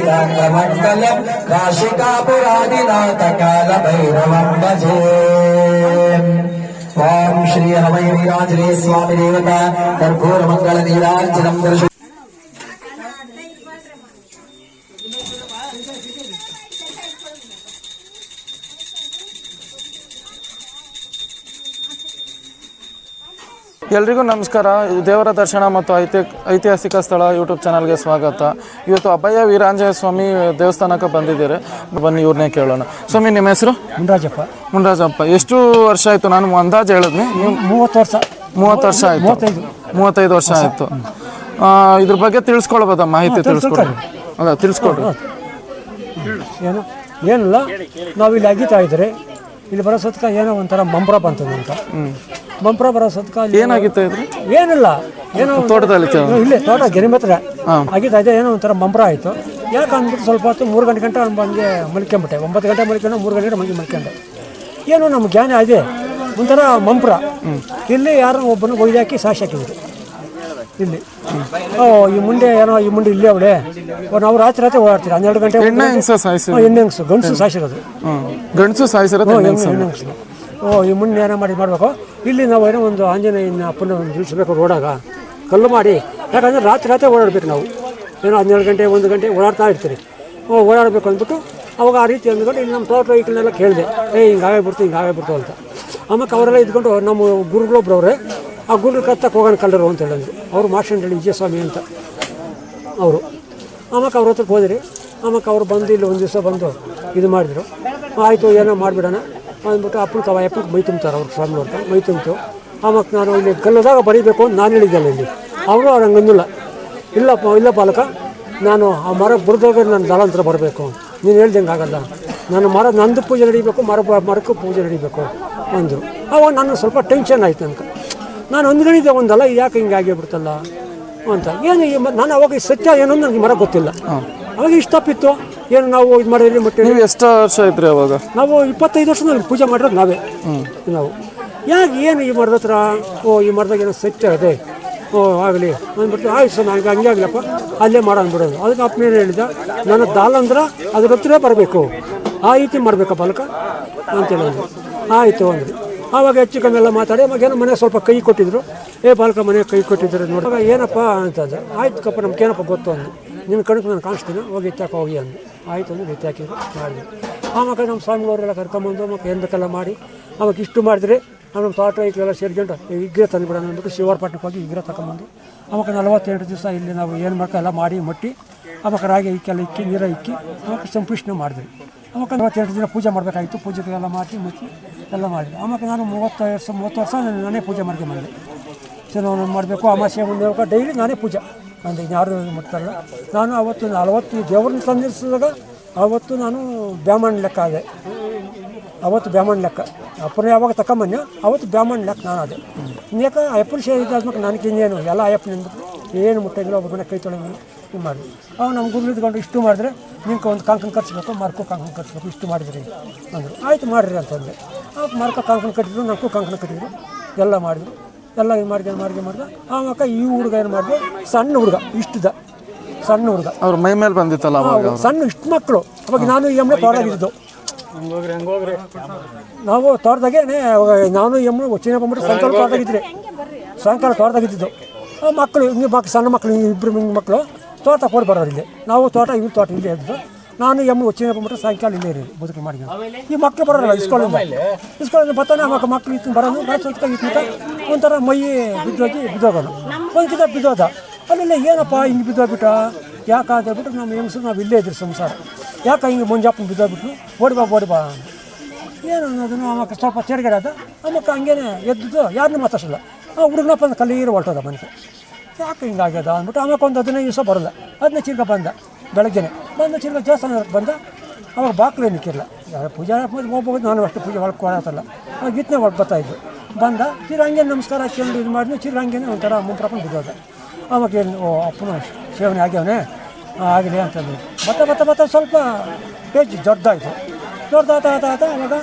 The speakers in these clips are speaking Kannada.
ಶ್ರೀರಂಗಮಂಗಲಂ ಕಾಶಿಕಾಪುರಾದಿನಾಥಕಾಲಭೈರವಂ ಭಜೆ. ಓಂ ಶ್ರೀ ಹರಮಯೂರಾಂಜನೇಯ ಸ್ವಾಮಿ ದೇವತಾ ಕರ್ಪೂರ ಮಂಗಳ ನೀರಾಂಜನಂ ದರ್ಶನ. ಎಲ್ರಿಗೂ ನಮಸ್ಕಾರ. ದೇವರ ದರ್ಶನ ಮತ್ತು ಐತಿಹಾಸಿಕ ಸ್ಥಳ ಯೂಟ್ಯೂಬ್ ಚಾನಲ್ಗೆ ಸ್ವಾಗತ. ಇವತ್ತು ಅಭಯ ವೀರಾಂಜನೇಯ ಸ್ವಾಮಿ ದೇವಸ್ಥಾನಕ್ಕೆ ಬಂದಿದ್ದೀರಿ. ಬನ್ನಿ ಇವ್ರನ್ನೇ ಕೇಳೋಣ. ಸ್ವಾಮಿ, ನಿಮ್ಮ ಹೆಸರು? ಮುನ್ರಾಜಪ್ಪ. ಎಷ್ಟು ವರ್ಷ ಆಯಿತು? ನಾನು ಅಂದಾಜು ಹೇಳಿದ್ನಿ, ನೀವು 30 ವರ್ಷ ಆಯಿತು. 35 ವರ್ಷ ಆಯಿತು. ಇದ್ರ ಬಗ್ಗೆ ತಿಳಿಸ್ಕೊಳ್ಬೋದಾ? ಮಾಹಿತಿ ತಿಳಿಸ್ಕೊಡ್ರಿ. ಅಲ್ಲ, ತಿಳಿಸ್ಕೊಡ್ರಿ. ಏನಿಲ್ಲ, ನಾವು ಇಲ್ಲಿ ಅಗಿತಾ ಇದ್ರೆ ಇಲ್ಲಿ ಬರೋ ಸತ್ಕ ಏನೋ ಒಂಥರ ಮಂಪ್ರ ಬಂತದ ಅಂತ. ಮಂಪ್ರ ಬರೋ ಸತ್ಕ ಏನಾಗಿತ್ತು ಇದ್ರಿ? ಏನಿಲ್ಲ, ಏನೋ ತೋಟದಲ್ಲಿ ಇಲ್ಲೇ ತೋಟ ಗೆರೆ ಮಾತ್ರ ಆಗಿತ್ತಾ ಇದೆ. ಏನೋ ಒಂಥರ ಮಂಪ್ರ ಆಯಿತು. ಯಾಕೆ ಅಂದ್ಬಿಟ್ಟು ಸ್ವಲ್ಪ ಹೊತ್ತು 3 ಗಂಟೆ ಬಂದು ಮಲ್ಕೊಂಬಿಟ್ಟೆ. 9 ಗಂಟೆ ಮಲ್ಕೊಂಡು 3 ಗಂಟೆ ಮಲ್ಕೊಂಡೆ. ಏನೋ ನಮ್ಮ ಜ್ಞಾನ ಇದೆ, ಒಂಥರ ಮಂಪ್ರ. ಇಲ್ಲಿ ಯಾರೋ ಒಬ್ಬನು ಒಯ್ದಾಕಿ ಸಾಕ್ಷಿ ಹಾಕಿದ್ರು ಇಲ್ಲಿ. ಈ ಮುಂಡೆ ಏನೋ ಈ ಮುಂಡೆ ಇಲ್ಲಿ ಅವಳೆ. ನಾವು ರಾತ್ರಿ ಓಡಾಡ್ತೀವಿ. 12 ಗಂಟೆ ಹೆಣ್ಣೆಂಗ್ಸು ಗಂಡಸು ಸಾಯಿಸಿರೋದು. ಗಂಡಸು ಸಾಯಿಸಿರೋದು ಹೆಣ್ಣೆಂಗ್ಸು. ಈ ಮುಂದೆ ಏನೋ ಮಾಡಬೇಕು. ಇಲ್ಲಿ ನಾವು ಏನೋ ಒಂದು ಆಂಜನೇಯನ ಅಪ್ಪನ ಒಂದು ನಿಲ್ಲಿಸ್ಬೇಕು ರೋಡಾಗ, ಕಲ್ಲು ಮಾಡಿ. ಯಾಕಂದರೆ ರಾತ್ರಿ ಓಡಾಡ್ಬೇಕು ನಾವು. ಏನೋ 12 ಗಂಟೆ 1 ಗಂಟೆ ಓಡಾಡ್ತಾ ಇರ್ತೀರಿ. ಓಡಾಡಬೇಕು ಅಂದ್ಬಿಟ್ಟು ಅವಾಗ ಆ ರೀತಿ ಅಂದ್ಕೊಂಡು ಇಲ್ಲಿ ನಮ್ಮ ತೋಟ ವೆಹಿಕಲ್ನೆಲ್ಲ ಕೇಳಿದೆ, ಹಿಂಗಾಗ್ಬಿಡ್ತು ಅಂತ. ಆಮೇಲೆ ಅವರೆಲ್ಲ ಇದ್ಕೊಂಡು ನಮ್ಮ ಗುರುಗಳೊಬ್ರವ್ರೆ, ಆ ಗುರುಗಳು ಕತ್ತಕ್ಕೆ ಹೋಗೋಣ ಕಲ್ಲರು ಅಂತ ಹೇಳಿದ್ರು. ಅವರು ಮಾಸ್ಟರ್ ವಿಜಯಸ್ವಾಮಿ ಅಂತ ಅವರು. ಆಮೇಲೆ ಅವ್ರ ಹತ್ರಕ್ಕೆ ಹೋದಿರಿ. ಆಮೇಲೆ ಅವ್ರು ಬಂದು ಇಲ್ಲಿ ಒಂದು ದಿವಸ ಬಂದು ಇದು ಮಾಡಿದ್ರು. ಆಯಿತು, ಏನೋ ಮಾಡಿಬಿಡೋಣ ಅಂದ್ಬಿಟ್ಟು ಅಪ್ಪನ ಮೈ ತುಂಬ್ತಾರೆ ಅವ್ರ ಸ್ವಾಮಿ ಅವ್ರ ಮೈ ತುಂಬಿತು. ಆಮೇಲೆ ನಾನು ಇಲ್ಲಿ ಕಲ್ಲದಾಗ ಬರೀಬೇಕು ಅಂತ ನಾನು ಹೇಳಿದ್ದಲ್ಲ ಇಲ್ಲಿ. ಅವರು ಹಂಗೆ ಅಂದಿಲ್ಲ. ಇಲ್ಲ ಬಾಲಕ, ನಾನು ಆ ಮರ ಬುಡ್ದೋಗ ನಾನು ದಾಳಂತರ ಬರಬೇಕು, ನೀನು ಹೇಳ್ದಂಗೆ ಆಗಲ್ಲ. ನಾನು ನಂದು ಪೂಜೆ ನಡೀಬೇಕು, ಮರಕ್ಕೂ ಪೂಜೆ ನಡೀಬೇಕು ಅಂದರು. ಅವಾಗ ನಾನು ಸ್ವಲ್ಪ ಟೆನ್ಷನ್ ಆಯ್ತು ನನಗೆ. ನಾನು ಅಂದ್ಕೊಂಡಿದ್ದೆ ಒಂದಲ್ಲ, ಯಾಕೆ ಹಿಂಗೆ ಆಗಿಬಿಡ್ತಲ್ಲ ಅಂತ. ಏನು ನಾನು ಅವಾಗ ಸತ್ಯ ಏನು ನನಗೆ ಮರ ಗೊತ್ತಿಲ್ಲ. ಅವಾಗ ಇಷ್ಟು ತಪ್ಪಿತ್ತು. ಏನು ನಾವು ಇದು ಮಾಡಿದ್ರಿ ಮತ್ತೆ. ನೀವು ಎಷ್ಟು ವರ್ಷ ಆಯ್ತು ರೀ ಅವಾಗ? ನಾವು 25 ವರ್ಷದಲ್ಲಿ ಪೂಜೆ ಮಾಡಿರೋದು ನಾವೇ. ನಾವು ಯಾಕೆ ಏನು ಈ ಮರದ ಹತ್ರ ಈ ಮರದಾಗ ಏನೋ ಸತ್ಯ ಇದೆ, ಆಗಲಿ ಅಂದ್ಬಿಟ್ಟು ಆಯ್ತು ಸರ್, ನನಗೆ ಹಂಗೆ ಆಗಲಪ್ಪ, ಅಲ್ಲೇ ಮಾಡೋದು. ಅದಕ್ಕೆ ಅಪ್ಪನೇನು ಹೇಳಿದ, ನನ್ನ ದಾಲಂದ್ರೆ ಅದ್ರ ಹತ್ರ ಬರಬೇಕು, ಆ ರೀತಿ ಮಾಡಬೇಕಾ ಬಾಲಕ ಅಂತೇಳಿ ಅಂದರು. ಆಯಿತು ಅಂದರು. ಆವಾಗ ಹೆಚ್ಚು ಕಮ್ಮೆಲ್ಲ ಮಾತಾಡಿ ಅವಾಗೇನೋ ಮನೆ ಸ್ವಲ್ಪ ಕೈ ಕೊಟ್ಟಿದ್ರು. ಬಾಲಕ ಮನೆ ಕೈ ಕೊಟ್ಟಿದ್ರು ನೋಡುವಾಗ ಏನಪ್ಪ ಅಂತಂದ್ರೆ, ಆಯ್ತು ಕಪ್ಪ, ನಮ್ಗೇನಪ್ಪ ಗೊತ್ತು ಅಂದು. ನಿನ್ನ ಕಡೆಗೆ ನಾನು ಕಾಣಿಸ್ತೀನಿ, ಹೋಗಿ ಎತ್ತಾಕ ಹೋಗಿ ಅಂದು. ಆಯಿತು ಅಂದ್ರೆ ಎತ್ತಾಕಿದ್ರು, ಮಾಡಿದ್ವಿ. ಆವಾಗ ನಮ್ಮ ಸ್ವಾಮಿಗಳವರೆಲ್ಲ ಕರ್ಕೊಂಬಂದು ಮತ್ತೆ ಏನು ಬೇಕೆಲ್ಲ ಮಾಡಿ ಅವಾಗ ಇಷ್ಟು ಮಾಡಿದ್ರೆ ನಮ್ಮ ತೋಟ ಇದೆಲ್ಲ ಸೇರ್ಕೊಂಡು ವಿಗ್ರಹ ತಂದುಬಿಡೋಣ ಅಂದ್ಬಿಟ್ಟು ಶಿವಾರಪಟ್ಟಣಕ್ಕೆ ಹೋಗಿ ವಿಗ್ರಹ ತಗೊಂಬಂದು ಅವಾಗ 48 ದಿವಸ ಇಲ್ಲಿ ನಾವು ಏನು ಮಾಡ್ಕೊ ಎಲ್ಲ ಮಾಡಿ ಮಟ್ಟಿ ಅವಾಗ ರಾಗಿ ಇಕ್ಕೆಲ್ಲ ಇಕ್ಕಿ ನೀರ ಇಕ್ಕಿ ಅವಾಗ ಸಂಪುಷ್ಟನೆ ಮಾಡಿದ್ವಿ. ಅವಾಗ 48 ದಿನ ಪೂಜೆ ಮಾಡಬೇಕಾಗಿತ್ತು. ಪೂಜೆಗಳೆಲ್ಲ ಮಾಡಿ ಮುಚ್ಚಿ ಎಲ್ಲ ಮಾಡಿದ್ವಿ. ಆವಾಗ ನಾನು 30 ವರ್ಷ ನಾನೇ ಪೂಜೆ ಮಾಡಿದೆ. ನಾನು ಮಾಡಬೇಕು, ಅಮಾಸೆ ಮುಂದೆ ಡೈಲಿ ನಾನೇ ಪೂಜೆ ಅಂದರೆ ಯಾರು ಮುಟ್ತಾರಲ್ಲ. ನಾನು ಅವತ್ತು 40 ದೇವ್ರನ್ನ ತಂದಿರಿಸಿದಾಗ ಅವತ್ತು ನಾನು ಬ್ರಾಹ್ಮಣ ಲೆಕ್ಕ ಆದೆ. ಅವತ್ತು ಬ್ರಾಹ್ಮಣ ಲೆಕ್ಕ ಅಪ್ಪನ ಯಾವಾಗ ತಗೊಂಬನ್ನಿ ಅವತ್ತು ಬ್ರಾಹ್ಮಣ ಲೆಕ್ಕ ನಾನು ಅದೇ. ಯಾಕೆ ಅಯ್ಯಪ್ಪನ ಸೇರಿ ಇದ್ದಾದ್ಮೇಲೆ ನನಗೆ ಇನ್ನೇನು ಎಲ್ಲ ಅಯ್ಯಪ್ಪನ ಅಂದ್ಬಿಟ್ಟು ಏನು ಮುಟ್ಟಿಲ್ಲ. ಒಬ್ಬ ಮನೆ ಕೈ ತೊಳೆದು ಇದು ಮಾಡಿದ್ವಿ. ಅವಾಗ ನಮ್ಮ ಗುರು ಇದ್ಕೊಂಡು ಇಷ್ಟು ಮಾಡಿದ್ರೆ ನಿಮ್ಗೆ ಒಂದು ಕಾಂಕನ್ ಕಟ್ಸ್ಬೇಕು, ಮರ್ಕೋ ಕಾಂಕನ್ ಕಟ್ಸ್ಬೇಕು, ಇಷ್ಟು ಮಾಡಿದ್ರಿ ಅಂದರು. ಆಯಿತು ಮಾಡಿರಿ ಅಂತಂದರೆ ಆವಾಗ ಮರ್ಕೋ ಕಾಂಕನ್ ಕಟ್ಟಿದ್ರು, ನನ್ಗೂ ಕಾಂಕನ ಕಟ್ಟಿದ್ರು, ಎಲ್ಲ ಮಾಡಿದ್ರು. ಎಲ್ಲ ಇದು ಮಾಡಿದೆ. ಆವಾಗ ಈ ಹುಡುಗ ಏನು ಮಾಡಿದೆ, ಸಣ್ಣ ಹುಡುಗ, ಇಷ್ಟದ ಸಣ್ಣ ಹುಡುಗ, ಅವ್ರ ಮೈ ಮೇಲೆ ಬಂದಿತ್ತಲ್ಲ ಅವಾಗ, ಸಣ್ಣ ಇಷ್ಟು ಮಕ್ಕಳು. ಅವಾಗ ನಾನು ಎಮ್ಮೆ ತೋಟದಾಗಿದ್ದು, ನಾವು ತೋಟದಾಗೆ ನಾನು ಎಮ್ಮೆ ಚಿನ್ನ ಬಂದ್ಬಿಟ್ಟು ಸಾಯಂಕಾಲ ತೋಟದಾಗಿದ್ದು. ಮಕ್ಕಳು ಹಿಂಗೆ ಸಣ್ಣ ಮಕ್ಕಳು, ಇಬ್ಬರು ಮಕ್ಕಳು ತೋಟಕ್ಕೆ ಹೋಗಿ ಬರೋರು ಇಲ್ಲಿ. ನಾವು ತೋಟ ಇವ್ರ ತೋಟ ಇಲ್ಲೇ ಇದ್ದು. ನಾನು ಎಮ್ಮೆ ಚಿನ್ನ ಬಂದ್ಬಿಟ್ಟು ಸಾಯಂಕಾಲ ಇಲ್ಲೇ ಇರೋದು ಬದುಕು ಮಾಡಿ. ಈ ಮಕ್ಕಳು ಬರೋಲ್ಲ ಇಸ್ಕೊಳ್ಳಿಂದ ಬರ್ತಾನೆ. ಮಕ್ಕಳು ಇತ್ತು ಬರೋದು ಸ್ವಲ್ಪ ಇತ್ತು ಒಂಥರ ಮೈ ಬಿದ್ದೋಗೋದು. ಒಂದು ಕಿತ ಬಿದ್ದೋದ. ಅಲ್ಲೆಲ್ಲ ಏನಪ್ಪ ಹಿಂಗೆ ಬಿದ್ದೋಗ್ಬಿಟ್ಟ ಯಾಕೆ ಅಂತ ಹೇಳ್ಬಿಟ್ಟು ನಮ್ಮ ಹೆಂಗಸರು ನಾವು ಇಲ್ಲೇ ಇದ್ರಿ ಸಂಸಾರ. ಯಾಕೆ ಹಿಂಗೆ ಮುಂಜಾಪನ ಬಿದ್ದೋಗ್ಬಿಟ್ಟು ಓಡಿ ಬಾ ಏನು ಅನ್ನೋದನ್ನು ಆಮಕ್ಕ ಸ್ವಲ್ಪ ತೆರೆಗಡೆ ಅದ. ಆಮಕ್ಕ ಹಂಗೇನೆ ಎದ್ದು ಯಾರನ್ನೂ ಮಾತಾಡ್ಸಲ್ಲ. ಹುಡುಗನಪ್ಪ ಅಂದ್ರೆ ಕಲ್ಲೀರು ಹೊರಟೋದ ಮನೆಗೆ. ಯಾಕೆ ಹಿಂಗಾಗ್ಯದ ಅಂದ್ಬಿಟ್ಟು ಆಮೇಲೆ ಒಂದು 15 ದಿವಸ ಬರೋಲ್ಲ. 15 ಚಿರ್ಗ ಬಂದ, ಬೆಳಗ್ಗೆನೆ ಬಂದು ಚಿರ್ಗ ದೇವಸ್ಥಾನಕ್ಕೆ ಬಂದ. ಅವಾಗ ಬಾಕ್ಲೇನು ಇಕ್ಕಿರಲ್ಲ, ಪೂಜೆ ಹೋಗ್ಬೋದು. ನಾನು ಅಷ್ಟು ಪೂಜೆ ಒಳಗೆ ಕೊಡತ್ತಲ್ಲ, ಗೀತನೇ ಒಳಗೆ ಬರ್ತಾಯಿದ್ದು. ಬಂದ ಚಿರ ಹಂಗೆ ನಮಸ್ಕಾರ ಹಾಕ್ಕೊಂಡು ಇದು ಮಾಡಿದ್ವಿ. ಚಿರ ಹಂಗೇನೆ ಒಂಥರ ಮುಂಪ್ರಕೊಂಡು ಬಿದ್ದೋದ. ಆವಾಗ ಏನು ಅಪ್ಪನ ಸೇವನೆ ಆಗ್ಯವನೇ ಆಗಲಿ ಅಂತಂದು ಬತ್ತ ಸ್ವಲ್ಪ ಪೇಜ್ ದೊಡ್ಡದಾಯಿತು. ದೊಡ್ಡದಾತ ಅವಾಗ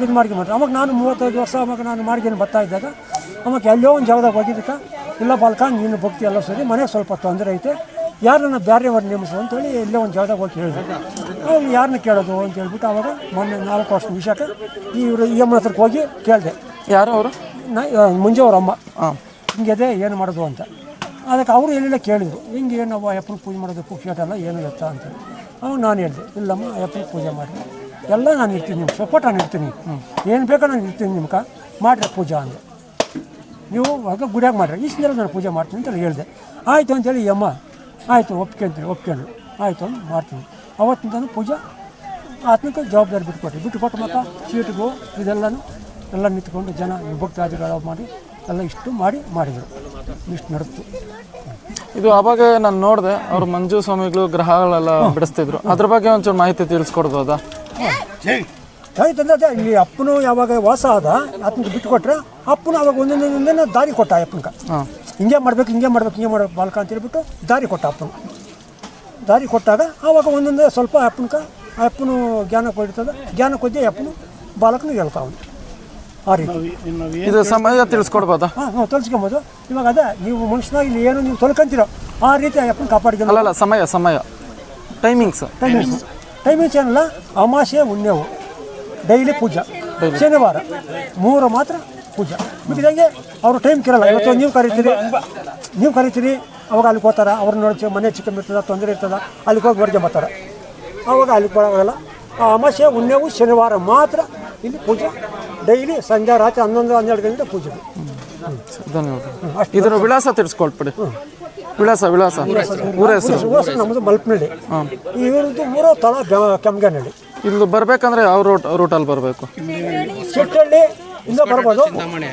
ಇದು ಮಾಡ್ಕೊಂಡ್ಬಿಟ್ರೆ. ಅವಾಗ ನಾನು 35 ವರ್ಷ ಅವಾಗ ನಾನು ಮಾಡ್ಕೊಂಡು ಬರ್ತಾ ಇದ್ದಾಗ ಅವಾಗ ಎಲ್ಲೋ ಒಂದು ಜಾಗದಾಗ ಹೋಗಿದ್ದಕ್ಕೆ, ಇಲ್ಲ ಬಾಲ್ಕ ನೀನು ಭಕ್ತಿ ಎಲ್ಲ ಸರಿ, ಮನೆಗೆ ಸ್ವಲ್ಪ ತೊಂದರೆ ಐತೆ, ಯಾರನ್ನ ಬೇರೆಯವ್ರು ನೇಮಿಸು ಅಂತೇಳಿ ಎಲ್ಲೇ ಒಂದು ಜಾಗದಾಗ ಹೋಗಿ ಹೇಳಿದ್ರು. ಅವ್ರು ಯಾರನ್ನ ಕೇಳೋದು ಅಂತ ಹೇಳ್ಬಿಟ್ಟು ಅವಾಗ ಮೊನ್ನೆ 4 ವರ್ಷ ವಿಷಯಕ್ಕೆ ಇವರು ಈ ಅಮ್ಮನ ಹತ್ರಕ್ಕೆ ಹೋಗಿ ಕೇಳಿದೆ. ಯಾರು ಅವರು? ಮುಂಜೆ ಅವ್ರ ಅಮ್ಮ ಹಿಂಗಿದೆ ಏನು ಮಾಡೋದು ಅಂತ. ಅದಕ್ಕೆ ಅವರು ಎಲ್ಲೆಲ್ಲ ಕೇಳಿದರು, ಹಿಂಗೆ ಏನವ್ವ ಅಯ್ಯಪ್ಪನ ಪೂಜೆ ಮಾಡೋದು ಪುಕ್ಷೇಟಲ್ಲ ಏನು ಎತ್ತ ಅಂತ. ಅವಾಗ ನಾನು ಹೇಳಿದೆ, ಇಲ್ಲಮ್ಮ ಅಯ್ಯಪ್ಪನ ಪೂಜೆ ಮಾಡಿ ಎಲ್ಲ ನಾನು ಇರ್ತೀನಿ, ನಿಮ್ಮ ಸಪೋರ್ಟ್ ನಾನು ಇರ್ತೀನಿ, ಏನು ಬೇಕೋ ನಾನು ಇರ್ತೀನಿ, ನಿಮ್ಗೆ ಮಾಡಿರಿ ಪೂಜೆ ಅಂದೆ. ನೀವು ಆಗ ಗುಡಿಯಾಗ ಮಾಡಿರಿ, ಈ ಸಂದರ್ಭ ನಾನು ಪೂಜೆ ಮಾಡ್ತೀನಿ ಅಂತ ಹೇಳಿದೆ. ಆಯಿತು ಅಂತೇಳಿ ಈ ಅಮ್ಮ ಆಯಿತು ಒಪ್ಕೊಂಡ್ರು ಆಯಿತು ಅಂತ ಮಾಡ್ತೀನಿ. ಅವತ್ತಿನ ಪೂಜೆ ಆತನಿಗೆ ಜವಾಬ್ದಾರಿ ಬಿಟ್ಟುಕೊಟ್ಟು ಮತ್ತು ಸೀಟಿಗೂ ಇದೆಲ್ಲನೂ ಎಲ್ಲ ನಿಂತ್ಕೊಂಡು ಜನ ಭಕ್ತಾದಿಗಳು ಮಾಡಿ ಎಲ್ಲ ಇಷ್ಟು ಮಾಡಿದರು. ಇಷ್ಟು ನಡೆದು ಇದು ಆವಾಗ ನಾನು ನೋಡಿದೆ, ಅವರು ಮಂಜು ಸ್ವಾಮಿಗಳು ಗ್ರಹಗಳೆಲ್ಲ ಬಿಡಿಸ್ತಿದ್ರು. ಅದ್ರ ಬಗ್ಗೆ ಒಂಚೂರು ಮಾಹಿತಿ ತಿಳಿಸ್ಕೊಡ್ಬೋದಾ? ಆಯ್ತಂದ್ರೆ ಇಲ್ಲಿ ಅಪ್ಪನು ಯಾವಾಗ ವಾಸ ಆದ ಆತನಿಗೆ ಬಿಟ್ಟುಕೊಟ್ರೆ ಅಪ್ಪನು ಅವಾಗ ಒಂದೊಂದೊಂದೇ ದಾರಿ ಕೊಟ್ಟ ಅಪ್ಪನ್ಗೆ. ಹಿಂಗೆ ಮಾಡ್ಬೇಕು ಬಾಲಕ ಅಂತ ಹೇಳ್ಬಿಟ್ಟು ದಾರಿ ಕೊಟ್ಟ ಅಪ್ಪನು. ದಾರಿ ಕೊಟ್ಟಾಗ ಆವಾಗ ಒಂದೊಂದೇ ಸ್ವಲ್ಪ ಅಪ್ಪನು ಜ್ಞಾನ ಕೊಡ್ತದೆ. ಜ್ಞಾನ ಕೊದ್ದೆ ಅಪ್ಪನು ಬಾಲಕನು ಹೇಳ್ತಾವನು. ಆ ರೀತಿ ಇದು ಸಮಯ ತಿಳಿಸ್ಕೊಡ್ಬೋದಾ? ತೋರಿಸ್ಕೊಬೋದು. ಇವಾಗ ಅದೇ ನೀವು ಮನುಷ್ಯನಾಗಿ ಇಲ್ಲಿ ಏನು ನೀವು ತೊಳ್ಕೊಂತೀರೋ ಆ ರೀತಿ ಅಪ್ಪನ ಕಾಪಾಡಿಕೊಂಡು. ಅಲ್ಲ ಸಮಯ ಟೈಮಿಂಗ್ಸ್ ಏನಲ್ಲ, ಅಮಾಸೆ ಹುಣ್ಣಿಮೆವು ಡೈಲಿ ಪೂಜೆ, ಶನಿವಾರ 3 ಮಾತ್ರ ಪೂಜೆ. ಬಿಟ್ಟಿದಂಗೆ ಅವರು ಟೈಮ್ ಕೇಳಲ್ಲ. ಇವತ್ತು ನೀವು ಕರಿತೀರಿ ಅವಾಗ ಅಲ್ಲಿಗೆ ಹೋಗ್ತಾರೆ. ಅವ್ರನ್ನ ನೋಡಿ ಮನೆ ಚಿಕ್ಕಮ್ಮ ಇರ್ತದೆ, ತೊಂದರೆ ಇರ್ತದೆ, ಅಲ್ಲಿಗೆ ಹೋಗಿ ಹೊರಗೆ ಬರ್ತಾರೆ. ಆವಾಗ ಅಲ್ಲಿಗೆ ಬರೋಲ್ಲ. ಆ ಅಮಾಸೆ ಹುಣ್ಣಿಮೆವು ಶನಿವಾರ ಮಾತ್ರ ಇಲ್ಲಿ ಪೂಜೆ ಡೈಲಿ ಸಂಜೆ ರಾತ್ರಿ 11-12 ಗಂಟೆ ಪೂಜೆ. ಧನ್ಯವಾದ. ಇದರ ವಿಳಾಸ ತಿಳಿಸ್ಕೊಳ್ಬಿಡಿ. ವಿಳಾಸ ಊರ ಹೆಸರು? ನಮ್ಮದು ಮಲ್ಪನಹಳ್ಳಿ. ಇವ್ರದ್ದು ಊರು ತಳ ಕೆಮ್ಮಗನಹಳ್ಳಿ. ಇಲ್ಲಿ ಬರ್ಬೇಕಂದ್ರೆ ಯಾವ ರೂಟಲ್ಲಿ ಬರಬೇಕು? ಚಿಟ್ಟಹಳ್ಳಿ ಇಂದ ಬರ್ಬೋದು,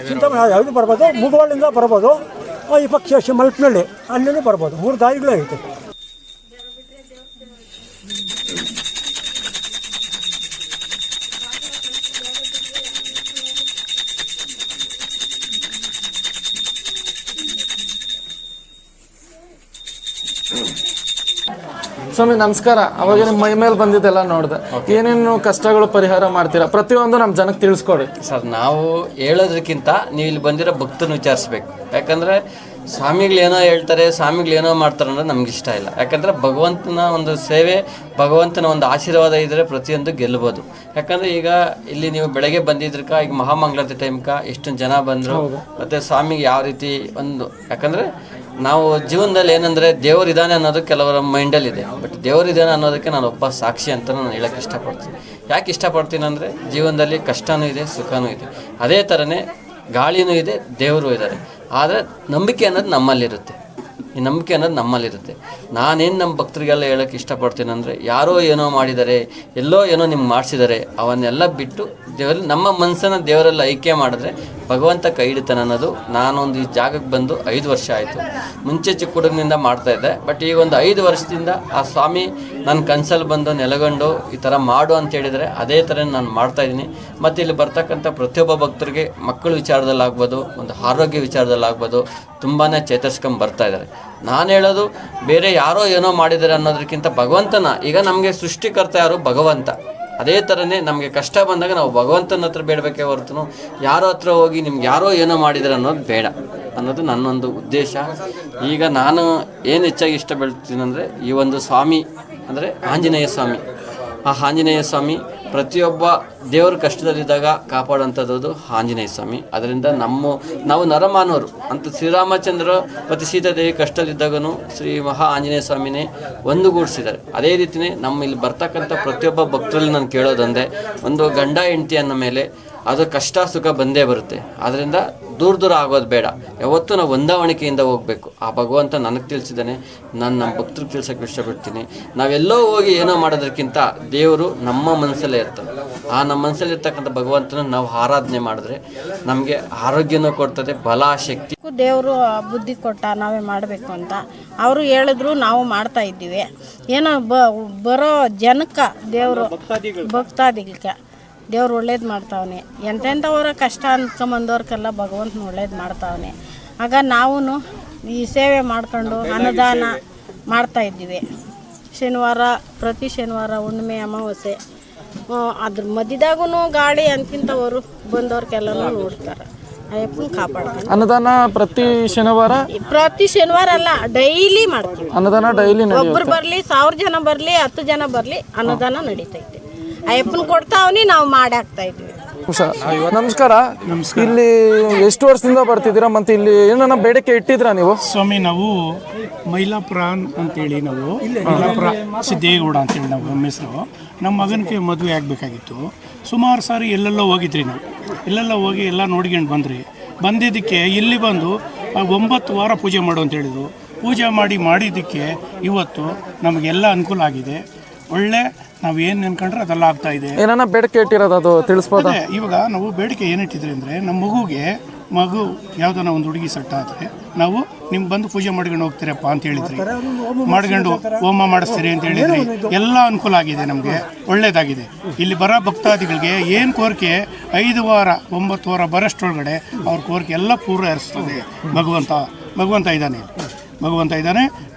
ಚಿಂತಾಮಣಿ ಯಾವುದು ಬರ್ಬೋದು, ಮುಗವಾಳಿಂದ ಬರ್ಬೋದು, ಈ ಪಕ್ಷ ಮಲ್ಪನಹಳ್ಳಿ ಅಲ್ಲಿಂದ ಬರ್ಬೋದು. 3 ದಾರಿಗಳೇ ಐತೆ. ಸ್ವಾಮಿ ನಮಸ್ಕಾರ. ಅವಾಗ ನಿಮ್ಮ ಮೈ ಮೇಲೆ ಬಂದಿದ್ದೆಲ್ಲ ನೋಡಿದೆ. ಏನೇನು ಕಷ್ಟಗಳು ಪರಿಹಾರ ಮಾಡ್ತೀರಾ? ಪ್ರತಿಯೊಂದು ನಮ್ಮ ಜನಕ್ಕೆ ತಿಳಿಸ್ಕೊಡಿ ಸರ್. ನಾವು ಹೇಳೋದಕ್ಕಿಂತ ನೀವು ಇಲ್ಲಿ ಬಂದಿರೋ ಭಕ್ತನ ವಿಚಾರಿಸ್ಬೇಕು. ಯಾಕಂದರೆ ಸ್ವಾಮಿಗಳೇನೋ ಹೇಳ್ತಾರೆ, ಸ್ವಾಮಿಗಳೇನೋ ಮಾಡ್ತಾರೆ ಅನ್ನೋದು ನಮ್ಗೆ ಇಷ್ಟ ಇಲ್ಲ. ಯಾಕಂದರೆ ಭಗವಂತನ ಒಂದು ಸೇವೆ, ಭಗವಂತನ ಒಂದು ಆಶೀರ್ವಾದ ಇದ್ದರೆ ಪ್ರತಿಯೊಂದು ಗೆಲ್ಬೋದು. ಯಾಕಂದರೆ ಈಗ ಇಲ್ಲಿ ನೀವು ಬೆಳಗ್ಗೆ ಬಂದಿದ್ರಕ, ಈಗ ಮಹಾಮಂಗಳಾರತಿ ಟೈಮ್ಕ ಎಷ್ಟೊಂದು ಜನ ಬಂದರು. ಮತ್ತು ಸ್ವಾಮಿಗೆ ಯಾವ ರೀತಿ ಒಂದು, ಯಾಕಂದರೆ ನಾವು ಜೀವನದಲ್ಲಿ ಏನಂದರೆ ದೇವರಿದ್ದಾನೆ ಅನ್ನೋದು ಕೆಲವರ ಮೈಂಡಲ್ಲಿದೆ. ಬಟ್ ದೇವರಿದ್ದಾನೆ ಅನ್ನೋದಕ್ಕೆ ನಾನು ಒಬ್ಬ ಸಾಕ್ಷಿ ಅಂತ ನಾನು ಹೇಳೋಕ್ಕೆ ಇಷ್ಟಪಡ್ತೀನಿ. ಯಾಕೆ ಇಷ್ಟಪಡ್ತೀನಿ ಅಂದರೆ ಜೀವನದಲ್ಲಿ ಕಷ್ಟವೂ ಇದೆ, ಸುಖವೂ ಇದೆ. ಅದೇ ಥರನೇ ಗಾಳಿನೂ ಇದೆ, ದೇವರು ಇದ್ದಾರೆ. ಆದರೆ ನಂಬಿಕೆ ಅನ್ನೋದು ನಮ್ಮಲ್ಲಿರುತ್ತೆ. ಈ ನಂಬಿಕೆ ಅನ್ನೋದು ನಮ್ಮಲ್ಲಿರುತ್ತೆ. ನಾನೇನು ನಮ್ಮ ಭಕ್ತರಿಗೆಲ್ಲ ಹೇಳೋಕ್ಕೆ ಇಷ್ಟಪಡ್ತೀನಿ ಅಂದರೆ, ಯಾರೋ ಏನೋ ಮಾಡಿದ್ದಾರೆ, ಎಲ್ಲೋ ಏನೋ ನಿಮ್ಗೆ ಮಾಡಿಸಿದ್ದಾರೆ, ಅವನ್ನೆಲ್ಲ ಬಿಟ್ಟು ನಮ್ಮ ಮನಸ್ಸನ್ನು ದೇವರೆಲ್ಲ ಐಕ್ಯ ಮಾಡಿದ್ರೆ ಭಗವಂತ ಕೈ ಹಿಡಿತಾನೆ ಅನ್ನೋದು. ನಾನೊಂದು ಈ ಜಾಗಕ್ಕೆ ಬಂದು 5 ವರ್ಷ ಆಯಿತು. ಮುಂಚೆ ಚಿಕ್ಕ ಹುಡುಗನಿಂದ ಮಾಡ್ತಾಯಿದ್ದೆ. ಬಟ್ ಈಗ ಒಂದು 5 ವರ್ಷದಿಂದ ಆ ಸ್ವಾಮಿ ನನ್ನ ಕನಸಲ್ಲಿ ಬಂದು ನೆಲೆಗೊಂಡು ಈ ಥರ ಮಾಡು ಅಂತ ಹೇಳಿದರೆ ಅದೇ ಥರ ನಾನು ಮಾಡ್ತಾಯಿದ್ದೀನಿ. ಮತ್ತು ಇಲ್ಲಿ ಬರ್ತಕ್ಕಂಥ ಪ್ರತಿಯೊಬ್ಬ ಭಕ್ತರಿಗೆ ಮಕ್ಕಳ ವಿಚಾರದಲ್ಲಾಗ್ಬೋದು, ಒಂದು ಆರೋಗ್ಯ ವಿಚಾರದಲ್ಲಾಗ್ಬೋದು ತುಂಬಾ ಚೇತರಿಸ್ಕೊಂಡು ಬರ್ತಾಯಿದ್ದಾರೆ. ನಾನು ಹೇಳೋದು ಬೇರೆ ಯಾರೋ ಏನೋ ಮಾಡಿದ್ದಾರೆ ಅನ್ನೋದಕ್ಕಿಂತ ಭಗವಂತನ, ಈಗ ನಮಗೆ ಸೃಷ್ಟಿಕರ್ತ ಯಾರು? ಭಗವಂತ. ಅದೇ ಥರನೇ ನಮಗೆ ಕಷ್ಟ ಬಂದಾಗ ನಾವು ಭಗವಂತನ ಹತ್ರ ಬೇಡಬೇಕೇ ಹೊರತು ಯಾರೋ ಹತ್ರ ಹೋಗಿ ನಿಮ್ಗೆ ಯಾರೋ ಏನೋ ಮಾಡಿದ್ದಾರೆ ಅನ್ನೋದು ಬೇಡ ಅನ್ನೋದು ನನ್ನೊಂದು ಉದ್ದೇಶ. ಈಗ ನಾನು ಏನು ಹೆಚ್ಚಾಗಿ ಇಷ್ಟ ಬೀಳ್ತೀನಂದರೆ ಈ ಒಂದು ಸ್ವಾಮಿ ಅಂದರೆ ಆಂಜನೇಯ ಸ್ವಾಮಿ. ಆ ಆಂಜನೇಯ ಸ್ವಾಮಿ ಪ್ರತಿಯೊಬ್ಬ ದೇವರ ಕಷ್ಟದಲ್ಲಿದ್ದಾಗ ಕಾಪಾಡುವಂಥದ್ದು ಆಂಜನೇಯ ಸ್ವಾಮಿ. ಅದರಿಂದ ನಾವು ನರಮಾನವರು ಅಂತ ಶ್ರೀರಾಮಚಂದ್ರ ಮತ್ತು ಸೀತಾದೇವಿ ಕಷ್ಟದಲ್ಲಿದ್ದಾಗೂ ಶ್ರೀ ಮಹಾ ಆಂಜನೇಯ ಸ್ವಾಮಿನೇ ಒಂದುಗೂಡಿಸಿದ್ದಾರೆ. ಅದೇ ರೀತಿಯೇ ನಮ್ಮ ಇಲ್ಲಿ ಬರ್ತಕ್ಕಂಥ ಪ್ರತಿಯೊಬ್ಬ ಭಕ್ತರಲ್ಲಿ ನಾನು ಕೇಳೋದಂದರೆ, ಒಂದು ಗಂಡ ಹೆಂಡತಿ ಅನ್ನೋ ಮೇಲೆ ಅದು ಕಷ್ಟ ಸುಖ ಬಂದೇ ಬರುತ್ತೆ. ಆದ್ದರಿಂದ ದೂರ ಆಗೋದು ಬೇಡ. ಯಾವತ್ತೂ ನಾವು ಹೊಂದಾವಣಿಕೆಯಿಂದ ಹೋಗಬೇಕು. ಆ ಭಗವಂತ ನನಗೆ ತಿಳಿಸಿದ್ದಾನೆ, ನಾನು ನಮ್ಮ ಭಕ್ತರಿಗೆ ತಿಳ್ಸೋಕ್ಕೆ ಇಷ್ಟಪಡ್ತೀನಿ. ನಾವೆಲ್ಲೋ ಹೋಗಿ ಏನೋ ಮಾಡೋದಕ್ಕಿಂತ ದೇವರು ನಮ್ಮ ಮನಸ್ಸಲ್ಲೇ ಇರ್ತಾನೆ. ಆ ನಮ್ಮ ಮನಸ್ಸಲ್ಲಿ ಇರ್ತಕ್ಕಂಥ ಭಗವಂತನ ನಾವು ಆರಾಧನೆ ಮಾಡಿದ್ರೆ ನಮಗೆ ಆರೋಗ್ಯನೂ ಕೊಡ್ತದೆ, ಬಲ, ಶಕ್ತಿ. ದೇವರು ಬುದ್ಧಿ ಕೊಟ್ಟ ನಾವೇ ಮಾಡಬೇಕು ಅಂತ ಅವರು ಹೇಳಿದ್ರು, ನಾವು ಮಾಡ್ತಾ ಇದ್ದೀವಿ. ಏನೋ ಬರೋ ಜನಕ್ಕೆ ದೇವರು ಭಕ್ತಾದಿಗಳಿಗೆ ದೇವ್ರು ಒಳ್ಳೇದು ಮಾಡ್ತಾವನೆ. ಎಂತೆಂಥವ್ರ ಕಷ್ಟ ಅಂದ್ಕೊಂಬಂದವ್ರಿಗೆಲ್ಲ ಭಗವಂತನ ಒಳ್ಳೇದು ಮಾಡ್ತಾವನೆ. ಆಗ ನಾವು ಈ ಸೇವೆ ಮಾಡ್ಕೊಂಡು ಅನ್ನದಾನ ಮಾಡ್ತಾಯಿದ್ದೀವಿ. ಪ್ರತಿ ಶನಿವಾರ ಹುಣ್ಣಿಮೆ, ಅಮಾವಾಸ್ಯೆ, ಅದ್ರ ಮಧ್ಯದಾಗೂ ಗಾಳಿ ಅಂತಿಂಥವರು ಬಂದವ್ರಿಗೆಲ್ಲನೂ ನೋಡ್ತಾರೆ. ಅಯ್ಯಪ್ಪನ ಕಾಪಾಡ್ತಾನೆ. ಅನ್ನದಾನ ಪ್ರತಿ ಶನಿವಾರ ಅಲ್ಲ, ಡೈಲಿ ಮಾಡ್ತೀವಿ ಅನ್ನದಾನ ಡೈಲಿ ಒಬ್ರು ಬರ್ಲಿ 1000 ಜನ ಬರ್ಲಿ 10 ಜನ ಬರ್ಲಿ ಅನ್ನದಾನ ನಡೀತೈತೆ. ಅಯ್ಯಪ್ಪನ ಕೊಡ್ತಾವನಿ, ನಾವು ಮಾಡಿ ಹಾಕ್ತಾ ಇದ್ವಿ. ನಮಸ್ಕಾರ. ಇಲ್ಲಿ ಎಷ್ಟು ವರ್ಷದಿಂದ ಬರ್ತಿದ್ದೀರಾ ಮತ್ತೆ ಇಲ್ಲಿ ಏನನ್ನ ಬೇಡಿಕೆ ಇಟ್ಟಿದ್ರಾ ನೀವು? ಸ್ವಾಮಿ, ನಾವು ಮೈಲಾಪುರ ಅಂತೇಳಿ, ನಾವು ಮೈಲಾಪುರ ಸಿದ್ದೇಗೌಡ ಅಂತೇಳಿ ನಾವು ನಮ್ಮ ಹೆಸರು. ನಮ್ಮ ಮಗನಿಗೆ ಮದುವೆ ಆಗಬೇಕಾಗಿತ್ತು. ಸುಮಾರು ಸಾರಿ ಎಲ್ಲೆಲ್ಲೋ ಹೋಗಿದ್ರಿ ನಾವು, ಎಲ್ಲೆಲ್ಲ ಹೋಗಿ ಎಲ್ಲ ನೋಡ್ಕೊಂಡು ಬಂದಿದ್ದಕ್ಕೆ ಇಲ್ಲಿ ಬಂದು 9 ವಾರ ಪೂಜೆ ಮಾಡು ಅಂತ ಹೇಳಿದ್ರು. ಪೂಜೆ ಮಾಡಿದ್ದಕ್ಕೆ ಇವತ್ತು ನಮಗೆಲ್ಲ ಅನುಕೂಲ ಆಗಿದೆ. ಒಳ್ಳೆ ನಾವು ಏನು ನೆನ್ಕೊಂಡ್ರೆ ಅದೆಲ್ಲ ಆಗ್ತಾ ಇದೆ. ಏನನ್ನ ಬೇಡಿಕೆ ಇಟ್ಟಿರೋದು ಅದು ತಿಳಿಸ್ಬೋದಾ? ಇವಾಗ ನಾವು ಬೇಡಿಕೆ ಏನಿಟ್ಟಿದ್ರಿ ಅಂದರೆ, ನಮ್ಮ ಮಗು ಯಾವುದನ್ನ ಒಂದು ಹುಡುಗಿ ಸೆಟ್ ಆದರೆ ನಾವು ನಿಮ್ಗೆ ಬಂದು ಪೂಜೆ ಮಾಡ್ಕೊಂಡು ಹೋಗ್ತೀರಪ್ಪ ಅಂತ ಹೇಳಿದ್ರಿ, ಮಾಡ್ಕೊಂಡು ಹೋಮ ಮಾಡಿಸ್ತೀರಿ ಅಂತ ಹೇಳಿದ್ರಿ. ಎಲ್ಲ ಅನುಕೂಲ ಆಗಿದೆ, ನಮಗೆ ಒಳ್ಳೇದಾಗಿದೆ. ಇಲ್ಲಿ ಬರೋ ಭಕ್ತಾದಿಗಳಿಗೆ ಏನು ಕೋರಿಕೆ 5 ವಾರ 9 ವಾರ ಬರೋಷ್ಟೊಳಗಡೆ ಅವ್ರ ಕೋರಿಕೆ ಎಲ್ಲ ಪೂರೈಸ್ತದೆ. ಭಗವಂತ ಇದ್ದಾನೆ.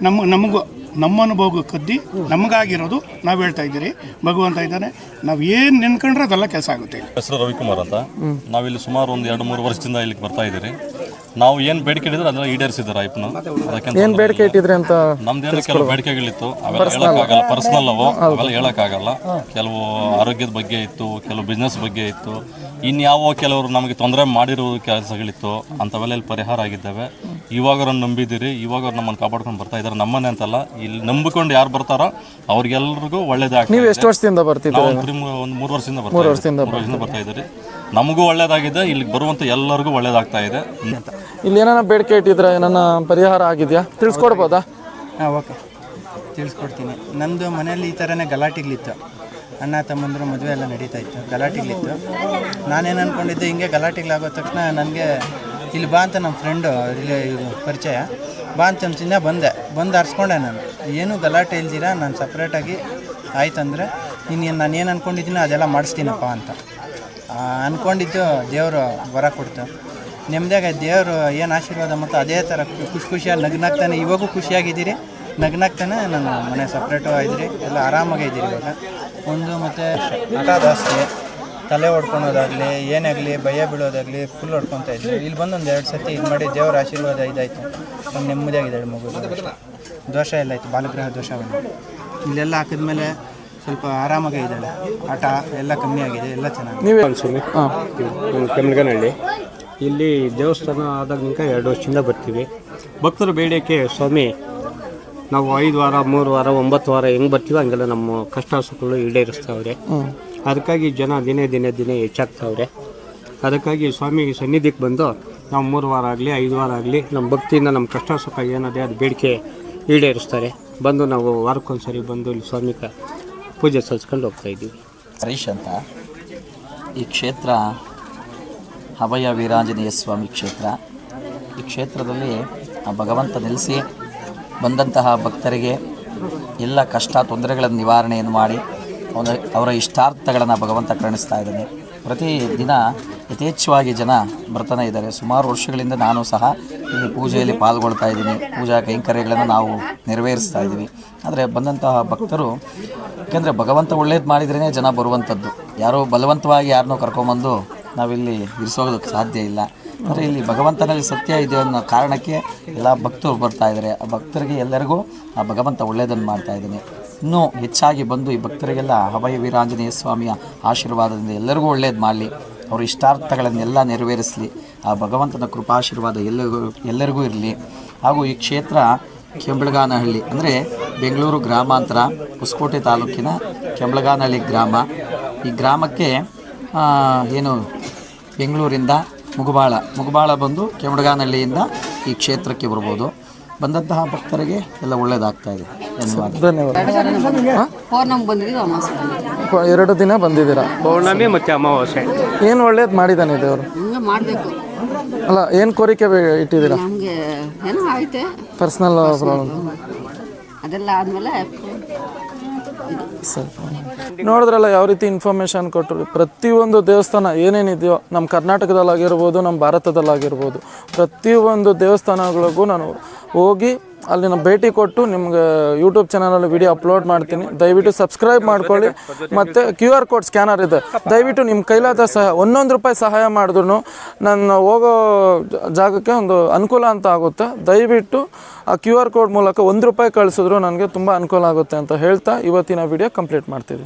ನಮಗೂ ನಮ್ಮ ಅನುಭವ ಕದ್ದಿ ನಮಗಾಗಿರೋದು ನಾವು ಹೇಳ್ತಾ ಇದ್ದೀರಿ. ಭಗವಂತ ಇದ್ದಾನೆ, ನಾವು ಏನು ನೆನ್ಕೊಂಡ್ರೆ ಅದೆಲ್ಲ ಕೆಲಸ ಆಗುತ್ತೆ. ಹೆಸರು ರವಿಕುಮಾರ್ ಅಂತ. ನಾವಿಲ್ಲಿ ಸುಮಾರು ಒಂದು 2-3 ವರ್ಷದಿಂದ ಇಲ್ಲಿಗೆ ಬರ್ತಾ ಇದ್ದೀರಿ. ನಾವು ಏನು ಬೇಡಿಕೆ ಇಟ್ಟಿದ್ರೆ ಅದೆಲ್ಲ ಈಡೇರಿಸಿದ್ದಾರೆ ಅಯ್ಯಪ್ಪನ. ಅದಕ್ಕೆ ಏನು ಬೇಡಿಕೆ ಇಟ್ಟಿದ್ರಿ ಅಂತ? ನಮ್ದೇನು ಕೆಲವು ಬೇಡಿಕೆಗಳಿತ್ತು, ಅವೆಲ್ಲ ಹೇಳೋಕ್ಕಾಗಲ್ಲ, ಪರ್ಸ್ನಲ್ ಅವೆಲ್ಲ ಹೇಳೋಕ್ಕಾಗಲ್ಲ. ಕೆಲವು ಆರೋಗ್ಯದ ಬಗ್ಗೆ ಇತ್ತು, ಕೆಲವು ಬಿಸ್ನೆಸ್ ಬಗ್ಗೆ ಇತ್ತು, ಇನ್ಯಾವೋ ಕೆಲವರು ನಮಗೆ ತೊಂದರೆ ಮಾಡಿರೋ ಕೆಲಸಗಳಿತ್ತು. ಅಂಥವೆಲ್ಲ ಇಲ್ಲಿ ಪರಿಹಾರ ಆಗಿದ್ದಾವೆ. ಇವಾಗ ಅವ್ರನ್ನ ನಂಬಿದ್ದೀರಿ, ಇವಾಗ ಅವ್ರು ನಮ್ಮನ್ನು ಕಾಪಾಡ್ಕೊಂಡು ಬರ್ತಾ ಇದ್ದಾರೆ. ನಮ್ಮನ್ನೇ ಅಂತಲ್ಲ, ಇಲ್ಲಿ ನಂಬಿಕೊಂಡು ಯಾರು ಬರ್ತಾರೋ ಅವ್ರಿಗೆಲ್ಲರಿಗೂ ಒಳ್ಳೇದಾಗ್ತದೆ. ನೀವು ಎಷ್ಟು ವರ್ಷದಿಂದ ಬರ್ತಿದ್ದೀರಿ? ಒಂದು 3 ವರ್ಷದಿಂದ ಬರ್ತಾ ಇದ್ದೀರಿ. ನಮಗೂ ಒಳ್ಳೇದಾಗಿದೆ, ಇಲ್ಲಿಗೆ ಬರುವಂಥ ಎಲ್ಲರಿಗೂ ಒಳ್ಳೇದಾಗ್ತಾ ಇದೆ. ಇಲ್ಲಿ ಏನಾನ ಬೇಡಿಕೆ ಇಟ್ಟಿದ್ರೆ ಏನಾನ ಪರಿಹಾರ ಆಗಿದೆಯಾ? ತಿಳಿಸ್ಕೊಡ್ಬೋದಾ? ಹಾಂ, ಓಕೆ, ತಿಳಿಸ್ಕೊಡ್ತೀನಿ. ನಮ್ಮದು ಮನೆಯಲ್ಲಿ ಈ ಥರನೇ ಗಲಾಟೆಗಳಿತ್ತು. ಅಣ್ಣ ತಮ್ಮಂದ್ರು ಮದುವೆ ಎಲ್ಲ ನಡೀತಾ ಇತ್ತು, ಗಲಾಟೆಗಳಿತ್ತು. ನಾನೇನು ಅಂದ್ಕೊಂಡಿದ್ದೆ, ಹಿಂಗೆ ಗಲಾಟೆಗಳಾಗೋ ತಕ್ಷಣ ನನಗೆ ಇಲ್ಲಿ ಬಾ ಅಂತ ನಮ್ಮ ಫ್ರೆಂಡು ಇಲ್ಲಿ ಪರಿಚಯ ಬಾ ಅಂತಂಚಿಂದ ಬಂದು ಅರ್ಸ್ಕೊಂಡೆ. ನಾನು ಏನೂ ಗಲಾಟೆ ಇಲ್ದಿರ ನಾನು ಸಪ್ರೇಟಾಗಿ ಆಯ್ತಂದರೆ ನಾನು ಏನು ಅಂದ್ಕೊಂಡಿದ್ದೀನೋ ಅದೆಲ್ಲ ಮಾಡಿಸ್ತೀನಪ್ಪ ಅಂತ ಅಂದ್ಕೊಂಡಿದ್ದು. ದೇವರು ವರ ಕೊಡ್ತು, ನೆಮ್ಮದಿಯಾಗ ದೇವರು ಏನು ಆಶೀರ್ವಾದ ಮತ್ತು ಅದೇ ಥರ ಖುಷಿಯಾಗಿ ನಗ್ನಾಗ್ತಾನೆ. ಇವಾಗೂ ಖುಷಿಯಾಗಿದ್ದೀರಿ, ನಗ್ನಾಗ್ತಾನೆ. ನಾನು ಮನೆ ಸಪ್ರೇಟು ಆಗಿದ್ರಿ, ಎಲ್ಲ ಆರಾಮಾಗಿದ್ದೀರಿ ಇವಾಗ. ಒಂದು ಮತ್ತು ಹಠದಾಸ್ತಿ, ತಲೆ ಹೊಡ್ಕೊಳೋದಾಗಲಿ ಏನಾಗಲಿ, ಭಯ ಬೀಳೋದಾಗಲಿ ಫುಲ್ ಹೊಡ್ಕೊತಾ ಇದ್ವಿ. ಇಲ್ಲಿ ಬಂದು ಒಂದು 2 ಸತಿ ಇದು ಮಾಡಿ ದೇವರ ಆಶೀರ್ವಾದ ಇದಾಯಿತು. ಒಂದು ನೆಮ್ಮದಿಯಾಗಿದ್ದಾಳೆ ಮಗು. ದೋಷ ಎಲ್ಲ ಆಯಿತು, ಬಾಲಗ್ರಹ ದೋಷ ಬಂದು ಇಲ್ಲೆಲ್ಲ ಹಾಕಿದ್ಮೇಲೆ ಸ್ವಲ್ಪ ಆರಾಮಾಗೇ ಇದ್ದಾಳೆ. ಆಟ ಎಲ್ಲ ಕಮ್ಮಿ ಆಗಿದೆ, ಎಲ್ಲ ಚೆನ್ನಾಗಿದೆ. ಕೆಮ್ಮಗನಹಳ್ಳಿ ಇಲ್ಲಿ ದೇವಸ್ಥಾನ ಆದಾಗಿಂದ 2 ವರ್ಷದಿಂದ ಬರ್ತೀವಿ. ಭಕ್ತರ ಬೇಡಿಕೆ ಸ್ವಾಮಿ, ನಾವು 5 ವಾರ 3 ವಾರ 9 ವಾರ ಹೆಂಗೆ ಬರ್ತೀವೋ ಹಂಗೆಲ್ಲ ನಮ್ಮ ಕಷ್ಟ ಸುಖಗಳು ಈಡೇರಿಸ್ತಾವ್ರೆ. ಅದಕ್ಕಾಗಿ ಜನ ದಿನೇ ಹೆಚ್ಚಾಗ್ತಾವ್ರೆ. ಅದಕ್ಕಾಗಿ ಸ್ವಾಮಿ ಸನ್ನಿಧಿಗೆ ಬಂದು ನಾವು 3 ವಾರ ಆಗಲಿ 5 ವಾರ ಆಗಲಿ ನಮ್ಮ ಭಕ್ತಿಯಿಂದ ನಮ್ಮ ಕಷ್ಟ ಸುಖ ಏನಿದೆ ಅದು ಬೇಡಿಕೆ ಈಡೇರಿಸ್ತಾರೆ. ಬಂದು ನಾವು ವಾರಕ್ಕೊಂದ್ಸರಿ ಬಂದು ಇಲ್ಲಿ ಸ್ವಾಮಿ ಪೂಜೆ ಸಲ್ಲಿಸ್ಕೊಂಡು ಹೋಗ್ತಾ ಇದ್ದೀವಿ. ಹರೀಶ್ ಅಂತ. ಈ ಕ್ಷೇತ್ರ ಅಭಯ ವೀರಾಂಜನೇಯ ಸ್ವಾಮಿ ಕ್ಷೇತ್ರ. ಈ ಕ್ಷೇತ್ರದಲ್ಲಿ ಆ ಭಗವಂತ ನೆಲೆಸಿ ಬಂದಂತಹ ಭಕ್ತರಿಗೆ ಎಲ್ಲ ಕಷ್ಟ ತೊಂದರೆಗಳನ್ನು ನಿವಾರಣೆಯನ್ನು ಮಾಡಿ ಅವರ ಇಷ್ಟಾರ್ಥಗಳನ್ನು ಭಗವಂತ ಕರುಣಿಸ್ತಾ ಇದ್ದಾನೆ. ಪ್ರತಿದಿನ ಯಥೇಚ್ಛವಾಗಿ ಜನ ಬರ್ತಾನೆ ಇದ್ದಾರೆ. ಸುಮಾರು ವರ್ಷಗಳಿಂದ ನಾನು ಸಹ ಇಲ್ಲಿ ಪೂಜೆಯಲ್ಲಿ ಪಾಲ್ಗೊಳ್ತಾ ಇದ್ದೀನಿ. ಪೂಜಾ ಕೈಂಕರ್ಯಗಳನ್ನು ನಾವು ನೆರವೇರಿಸ್ತಾ ಇದ್ದೀವಿ. ಆದರೆ ಬಂದಂತಹ ಭಕ್ತರು, ಯಾಕೆಂದರೆ ಭಗವಂತ ಒಳ್ಳೇದು ಮಾಡಿದ್ರೇ ಜನ ಬರುವಂಥದ್ದು. ಯಾರೋ ಬಲವಂತವಾಗಿ ಯಾರನ್ನೋ ಕರ್ಕೊಂಬಂದು ನಾವಿಲ್ಲಿ ಇರಿಸೋದಕ್ಕೆ ಸಾಧ್ಯ ಇಲ್ಲ. ಅಂದರೆ ಇಲ್ಲಿ ಭಗವಂತನಲ್ಲಿ ಸತ್ಯ ಇದೆ ಅನ್ನೋ ಕಾರಣಕ್ಕೆ ಎಲ್ಲ ಭಕ್ತರು ಬರ್ತಾ ಇದ್ದಾರೆ. ಆ ಭಕ್ತರಿಗೆ ಎಲ್ಲರಿಗೂ ಆ ಭಗವಂತ ಒಳ್ಳೆಯದನ್ನು ಮಾಡ್ತಾ ಇದ್ದಾನೆ. ಇನ್ನೂ ಹೆಚ್ಚಾಗಿ ಬಂದು ಈ ಭಕ್ತರಿಗೆಲ್ಲ ಅಭಯ ವೀರಾಂಜನೇಯ ಸ್ವಾಮಿಯ ಆಶೀರ್ವಾದದಿಂದ ಎಲ್ಲರಿಗೂ ಒಳ್ಳೇದು ಮಾಡಲಿ, ಅವರ ಇಷ್ಟಾರ್ಥಗಳನ್ನೆಲ್ಲ ನೆರವೇರಿಸಲಿ. ಆ ಭಗವಂತನ ಕೃಪಾಶೀರ್ವಾದ ಎಲ್ಲರಿಗೂ ಇರಲಿ. ಹಾಗೂ ಈ ಕ್ಷೇತ್ರ ಕೆಂಬಳಗಾನಹಳ್ಳಿ ಅಂದರೆ ಬೆಂಗಳೂರು ಗ್ರಾಮಾಂತರ ಹೊಸಕೋಟೆ ತಾಲೂಕಿನ ಕೆಂಬಳಗಾನಹಳ್ಳಿ ಗ್ರಾಮ. ಈ ಗ್ರಾಮಕ್ಕೆ ಏನು ಬೆಂಗಳೂರಿಂದ ಮುಗುಬಾಳ ಬಂದು ಕೆಂಬಳಗಾನಹಳ್ಳಿಯಿಂದ ಈ ಕ್ಷೇತ್ರಕ್ಕೆ ಬರ್ಬೋದು. ಬಂದಂತಹ ಭಕ್ತರಿಗೆ ಎಲ್ಲ ಒಳ್ಳೇದಾಗ್ತಾ ಇದೆ. ಧನ್ಯವಾದ. 2 ದಿನ ಬಂದಿದ್ದೀರಾ? ಪೌರ್ಣಮಿ ಮತ್ತು ಅಮಾವಾಸ್ಯೆ. ಏನು ಒಳ್ಳೇದು ಮಾಡಿದ್ದಾನೆ ದೇವರು? ಮಾಡಬೇಕು ಅಲ್ಲ, ಏನು ಕೋರಿಕೆ ಇಟ್ಟಿದ್ದೀರಾ? ನಮಗೆ ಏನೋ ಐತೆ ಪರ್ಸ್ನಲ್ ಪ್ರಾಬ್ಲಮ್ ಅದೆಲ್ಲ ಆದಮೇಲೆ ಸರಿ. ನೋಡಿದ್ರಲ್ಲ ಯಾವ ರೀತಿ ಇನ್ಫಾರ್ಮೇಷನ್ ಕೊಟ್ಟರು. ಪ್ರತಿಯೊಂದು ದೇವಸ್ಥಾನ ಏನೇನಿದೆಯೋ ನಮ್ಮ ಕರ್ನಾಟಕದಲ್ಲಾಗಿರ್ಬೋದು, ನಮ್ಮ ಭಾರತದಲ್ಲಾಗಿರ್ಬೋದು, ಪ್ರತಿಯೊಂದು ದೇವಸ್ಥಾನಗಳಿಗೂ ನಾನು ಹೋಗಿ ಅಲ್ಲಿನ ಭೇಟಿ ಕೊಟ್ಟು ನಿಮ್ಗೆ ಯೂಟ್ಯೂಬ್ ಚಾನಲಲ್ಲಿ ವಿಡಿಯೋ ಅಪ್ಲೋಡ್ ಮಾಡ್ತೀನಿ. ದಯವಿಟ್ಟು ಸಬ್ಸ್ಕ್ರೈಬ್ ಮಾಡ್ಕೊಳ್ಳಿ. ಮತ್ತು QR ಕೋಡ್ ಸ್ಕ್ಯಾನರ್ ಇದೆ, ದಯವಿಟ್ಟು ನಿಮ್ಮ ಕೈಲಾದ ₹1 ಸಹಾಯ ಮಾಡಿದ್ರು ನಾನು ಹೋಗೋ ಜಾಗಕ್ಕೆ ಒಂದು ಅನುಕೂಲ ಅಂತ ಆಗುತ್ತೆ. ದಯವಿಟ್ಟು ಆ QR ಕೋಡ್ ಮೂಲಕ ₹1 ಕಳಿಸಿದ್ರು ನನಗೆ ತುಂಬ ಅನುಕೂಲ ಆಗುತ್ತೆ ಅಂತ ಹೇಳ್ತಾ ಇವತ್ತಿನ ವಿಡಿಯೋ ಕಂಪ್ಲೀಟ್ ಮಾಡ್ತೀವಿ.